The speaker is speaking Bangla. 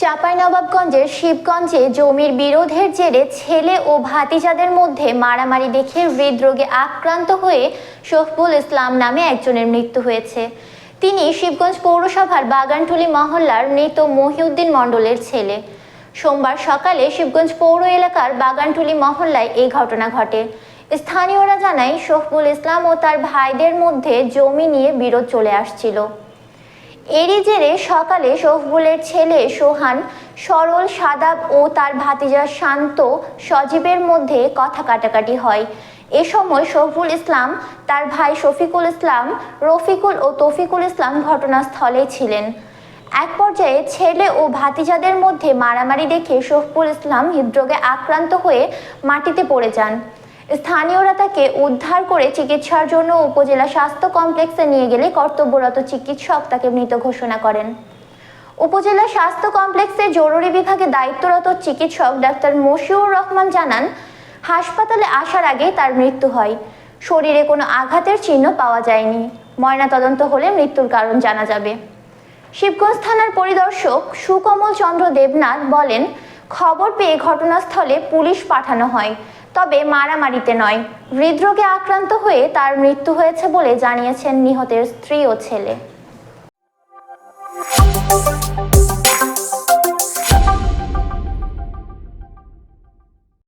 চাঁপাইনবাবগঞ্জের শিবগঞ্জে জমির বিরোধের জেরে ছেলে ও ভাতিজাদের মধ্যে মারামারি দেখে হৃদরোগে আক্রান্ত হয়ে শফিকুল ইসলাম নামে একজনের মৃত্যু হয়েছে। তিনি শিবগঞ্জ পৌরসভার বাগানটুলি মহল্লার মৃত মহিউদ্দিন মণ্ডলের ছেলে। সোমবার সকালে শিবগঞ্জ পৌর এলাকার বাগানটুলি মহল্লায় এই ঘটনা ঘটে। স্থানীয়রা জানায় শফিকুল ইসলাম ও তার ভাইদের মধ্যে জমি নিয়ে বিরোধ চলে আসছিল। এরই জেরে সকালে শফিকুলের ছেলে সোহান, সরল, সাদাব ও তার ভাতিজা শান্ত, সজীবের মধ্যে কথা কাটাকাটি হয়। এ সময় শফিকুল ইসলাম, তার ভাই শফিকুল ইসলাম, রফিকুল ও তৌফিকুল ইসলাম ঘটনাস্থলে ছিলেন। এক পর্যায়ে ছেলে ও ভাতিজাদের মধ্যে মারামারি দেখে শফিকুল ইসলাম হৃদরোগে আক্রান্ত হয়ে মাটিতে পড়ে যান। স্থানীয়রা তাকে উদ্ধার করে চিকিৎসার জন্য উপজেলা স্বাস্থ্য কমপ্লেক্সে নিয়ে গেলে কর্তব্যরত চিকিৎসক তাকে মৃত ঘোষণা করেন। উপজেলা স্বাস্থ্য কমপ্লেক্সে জরুরি বিভাগে দায়িত্বরত চিকিৎসক ডাক্তার মশিউর রহমান জানান, হাসপাতালে আসার আগে তার মৃত্যু হয়। শরীরে কোনো আঘাতের চিহ্ন পাওয়া যায়নি। ময়নাতদন্ত হলে মৃত্যুর কারণ জানা যাবে। শিবগঞ্জ থানার পরিদর্শক সুকমল চন্দ্র দেবনাথ বলেন, খবর পেয়ে ঘটনাস্থলে পুলিশ পাঠানো হয়, তবে মারামারিতে নয়, হৃদরোগে আক্রান্ত হয়ে তার মৃত্যু হয়েছে বলে জানিয়েছেন নিহতের স্ত্রী ও ছেলে।